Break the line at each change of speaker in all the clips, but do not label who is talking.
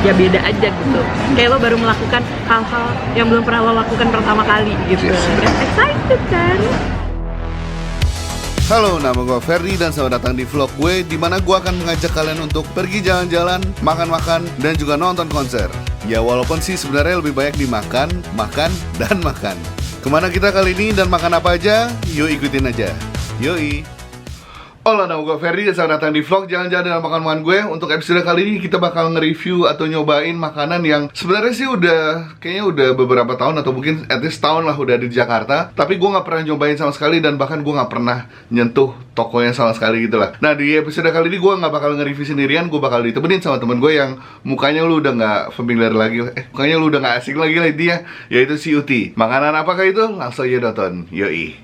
ya beda aja gitu. Kayak lo baru melakukan hal-hal yang belum pernah lo lakukan pertama kali gitu. Dan excited kan?
Halo, nama gue Ferdi dan selamat datang di vlog gue, di mana gue akan mengajak kalian untuk pergi jalan-jalan, makan-makan, dan juga nonton konser. Ya walaupun sih sebenarnya lebih banyak dimakan, makan, dan makan. Kemana kita kali ini dan makan apa aja? Yuk ikutin aja. Yoi. Halo, nama gue Ferdi dan selamat datang di vlog jalan-jalan dan makan-makan gue. Untuk episode kali ini kita bakal nge-review atau nyobain makanan yang sebenarnya sih kayaknya udah beberapa tahun atau mungkin at least tahun lah udah di Jakarta. Tapi gue gak pernah nyobain sama sekali dan bahkan gue gak pernah nyentuh tokonya sama sekali gitu lah. Nah di episode kali ini gue gak bakal nge-review sendirian, gue bakal ditemenin sama temen gue yang mukanya lu udah gak familiar lagi, mukanya lu udah gak asing lagi lah dia, yaitu si Uti. Makanan apakah itu? Langsung aja nonton, yoi.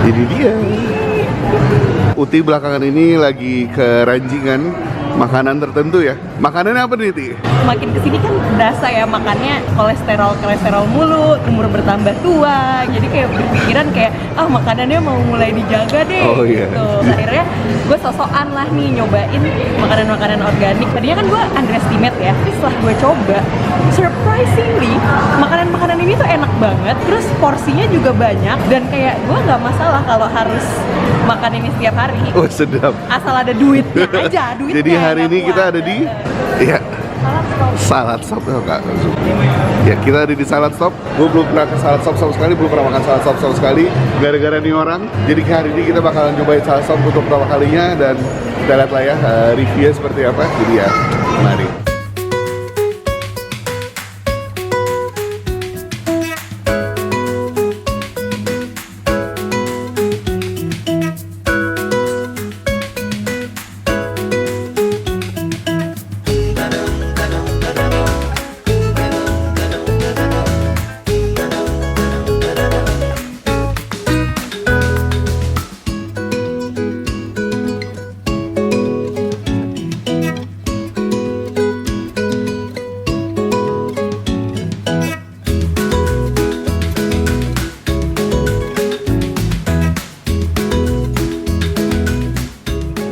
Jadi dia Uti belakangan ini lagi keranjingan makanan tertentu ya. Makanannya apa nih, Ti?
Makin kesini kan berasa ya makannya kolesterol mulu, umur bertambah tua. Jadi kayak berpikiran kayak makanannya mau mulai dijaga deh.
Oh iya.
Gitu. Akhirnya gue sosokan lah nih nyobain makanan-makanan organik. Tadinya kan gue underestimate ya. Tapi setelah gue coba, surprisingly makanan-makanan ini tuh enak banget. Terus porsinya juga banyak dan kayak gue nggak masalah kalau harus makan ini setiap hari.
Oh sedap.
Asal ada duitnya aja, duitnya.
Jadi hari ini kita ada di Salad Stop ya Kak. Ya kita ada di Salad Stop. Gue belum pernah ke Salad Stop sama sekali, belum pernah makan Salad Stop sama sekali. Gara-gara nih orang. Jadi hari ini kita bakalan cobain Salad Stop untuk pertama kalinya. Dan kita lihat lah ya reviewnya seperti apa. Jadi ya, mari.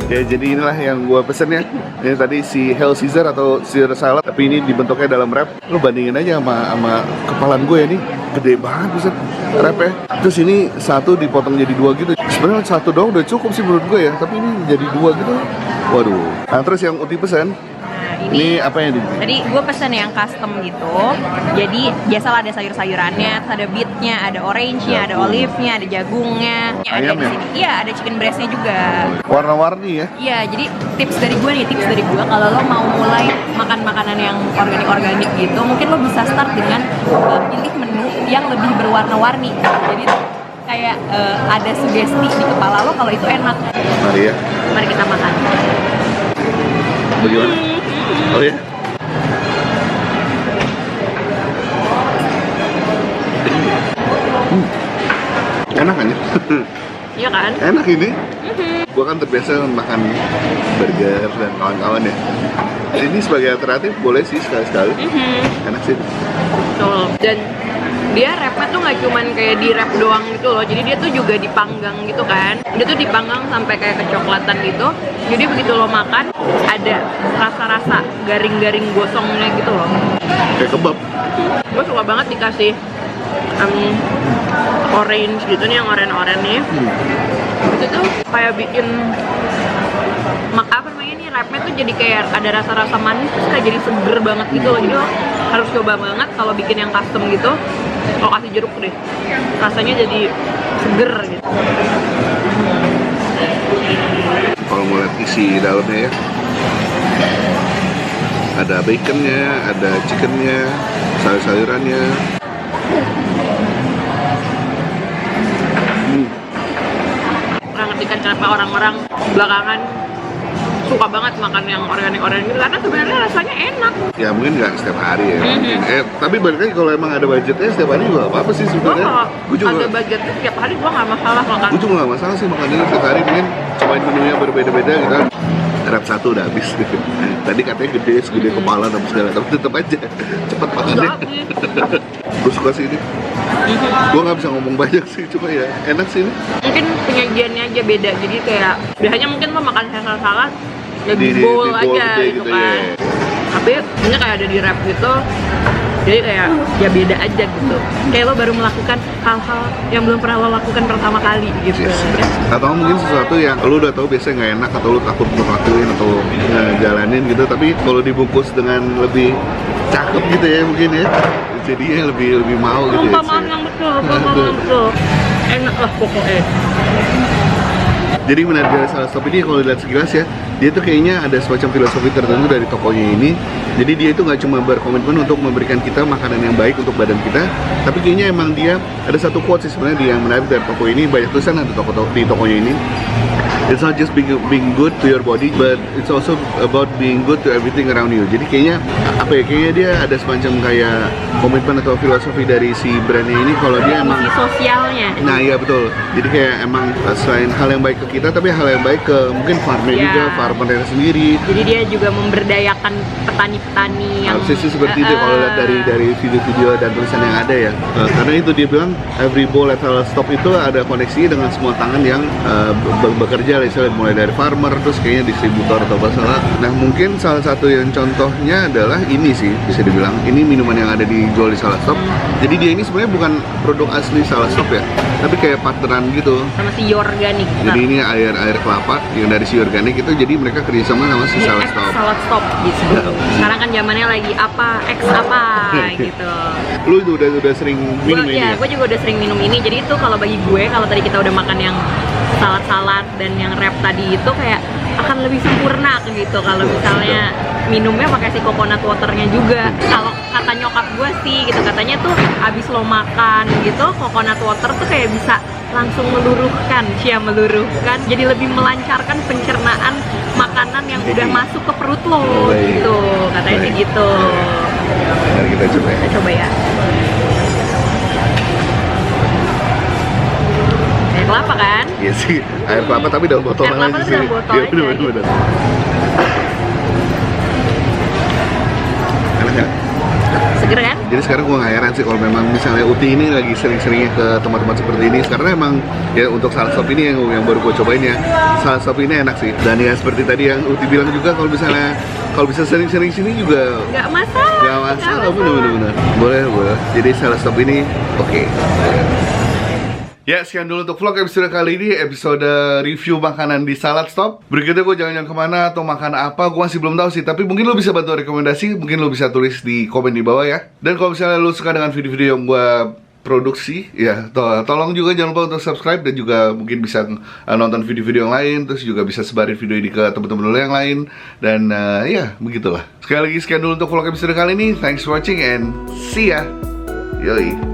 Ya jadi inilah yang gue pesen ya. Ini tadi si Hail Caesar atau Caesar salad, tapi ini dibentuknya dalam wrap. Lu bandingin aja sama kepalan gue ini, gede banget buset wrapnya. Terus ini satu dipotong jadi dua gitu. Sebenarnya satu doang udah cukup sih menurut gue ya, tapi ini jadi dua gitu. Waduh. Nah terus yang Uti pesen, ini apa yang
tadi gue pesen yang custom gitu. Jadi biasalah ada sayur-sayurannya, terus ada beetnya, ada orange-nya, ada olive-nya, ada jagungnya.
Ayam ya?
Iya, ada chicken breast-nya juga.
Warna-warni ya?
Iya, jadi tips dari gue kalau lo mau mulai makan makanan yang organik gitu, mungkin lo bisa start dengan pilih menu yang lebih berwarna-warni. Jadi kayak ada sugesti di kepala lo kalau itu enak.
Mari ya.
Mari kita makan.
Bagaimana? Oh ya? Enak kan ya?
Iya kan?
Enak ini. Gua kan terbiasa makan burger dan kawan-kawan ya. Ini sebagai alternatif boleh sih sekali-sekali. Enak sih.
Betul. Dan dia wrapnya tuh nggak cuman kayak di wrap doang gitu loh. Jadi dia tuh juga dipanggang gitu kan. Dia tuh dipanggang sampai kayak kecoklatan gitu. Jadi begitu lo makan ada rasa-rasa garing-garing gosongnya gitu loh.
Kayak kebab.
Gue suka banget dikasih orange gitu nih, yang oranye-oranye nih. Itu tuh kayak bikin apa namanya nih, wrapnya tuh jadi kayak ada rasa-rasa manis, terus kayak jadi seger banget gitu loh. Jadi lo harus coba banget kalau bikin yang custom gitu. Lo kasih jeruk deh, rasanya jadi seger gitu.
Kalau mau lihat isi dalamnya ya, ada baconnya, ada chickennya, sayur-sayurannya.
Nggak ngerti kan kenapa orang-orang belakangan suka banget makan yang organik-organik gitu, karena sebenarnya rasanya enak.
Ya mungkin nggak setiap hari ya. Mungkin. Tapi balik lagi kalau emang ada budgetnya setiap hari juga apa sih sebenarnya.
Gue juga ada budgetnya setiap hari, gue nggak masalah makan.
Gue juga nggak masalah sih makan ini setiap hari, mungkin cobain menunya berbeda-beda gitu kan. Wrap satu udah habis. Tadi katanya gede, segede kepala dan segala, tapi tetap aja cepet makannya. Gue suka sih ini. Gue nggak bisa ngomong banyak sih, cuma ya enak sih ini.
Mungkin penyajiannya aja beda, jadi kayak biasanya mungkin lo makan Caesar salad di bowl aja
gede
gitu
ya.
kan. Tapi ini kayak ada di wrap gitu, jadi kayak ya beda aja gitu. Kayak lo baru melakukan hal-hal yang belum pernah lo lakukan pertama kali gitu.
Yes. Atau mungkin sesuatu yang lo udah tahu biasanya nggak enak atau lo takut untuk lakuin atau ngejalanin gitu, tapi kalau dibungkus dengan lebih cakep gitu ya mungkin ya, jadinya lebih mau gitu ya.
Perumpamaan yang betul. Enak lah pokoknya.
Jadi menarik dari Salad Stop ini kalau dilihat sekilas ya, dia tuh kayaknya ada semacam filosofi tertentu dari tokonya ini. Jadi dia itu nggak cuma berkomitmen untuk memberikan kita makanan yang baik untuk badan kita, tapi kayaknya emang dia ada satu quote sih sebenarnya dia yang menarik dari toko ini, banyak tulisan ada di tokonya ini. It's not just being good to your body, but it's also about being good to everything around you. Jadi kayaknya kayaknya dia ada semacam kayak komitmen atau filosofi dari si brandnya ini kalau dia emang
fungsi sosialnya.
Nah iya betul. Jadi kayak emang selain hal yang baik ke kita, tapi hal yang baik ke mungkin farmer juga, farmernya sendiri.
Jadi dia juga memberdayakan petani-petani yang
harusnya sih seperti itu kalau lihat dari video-video dan tulisan yang ada ya. Karena itu dia bilang every bowl at Salad Stop itu ada koneksi dengan semua tangan yang bekerja, misalnya mulai dari farmer terus kayaknya distributor atau apa salah. Nah mungkin salah satu yang contohnya adalah ini sih, bisa dibilang ini minuman yang ada dijual di Salad Stop. Jadi dia ini sebenarnya bukan produk asli Salad Stop ya, tapi kayak partneran gitu
sama si Organik.
Jadi ini air kelapa yang dari si Organik itu, jadi mereka kerjasama sama si Salad Stop.
Salad Stop gitu. Sekarang kan zamannya lagi apa X apa gitu.
Lu itu udah sering minum ini ya?
Gue juga udah sering minum ini. Jadi itu kalau bagi gue, kalau tadi kita udah makan yang salad-salad dan yang wrap tadi itu kayak akan lebih sempurna gitu kalau misalnya minumnya pakai si coconut waternya juga. Kalau kata nyokap gue sih gitu, katanya tuh abis lo makan gitu coconut water tuh kayak bisa langsung meluruhkan, jadi lebih melancarkan pencernaan makanan yang udah masuk ke perut lo gitu, katanya sih gitu.
Mari kita coba ya.
Kita coba ya. Air kelapa kan?
Iya sih, air kelapa tapi dalam botol
Air kelapa
aja
tuh
sih.
dalam botol
Iya,
aja
bener.
gitu.
Enak ya?
Seger kan?
Jadi sekarang gue gak heran sih kalau memang misalnya Uti ini lagi sering-seringnya ke tempat-tempat seperti ini, karena emang ya untuk Salad Stop ini yang baru gue cobain ya, Salad Stop ini enak sih. Dan ya seperti tadi yang Uti bilang juga, kalau bisa sering-sering sini juga
Nggak masalah.
bener. Boleh. Jadi Salad Stop ini oke. Ya, sekian dulu untuk vlog episode kali ini, episode review makanan di Salad Stop. Berikutnya gue jalan-jalan kemana atau makan apa, gue masih belum tahu sih. Tapi mungkin lo bisa bantu rekomendasi, mungkin lo bisa tulis di komen di bawah ya. Dan kalau misalnya lo suka dengan video-video yang gue produksi, ya tolong juga jangan lupa untuk subscribe. Dan juga mungkin bisa nonton video-video yang lain, terus juga bisa sebarin video ini ke teman-teman lo yang lain. Dan ya, begitulah. Sekali lagi sekian dulu untuk vlog episode kali ini. Thanks for watching and see ya. Yoi.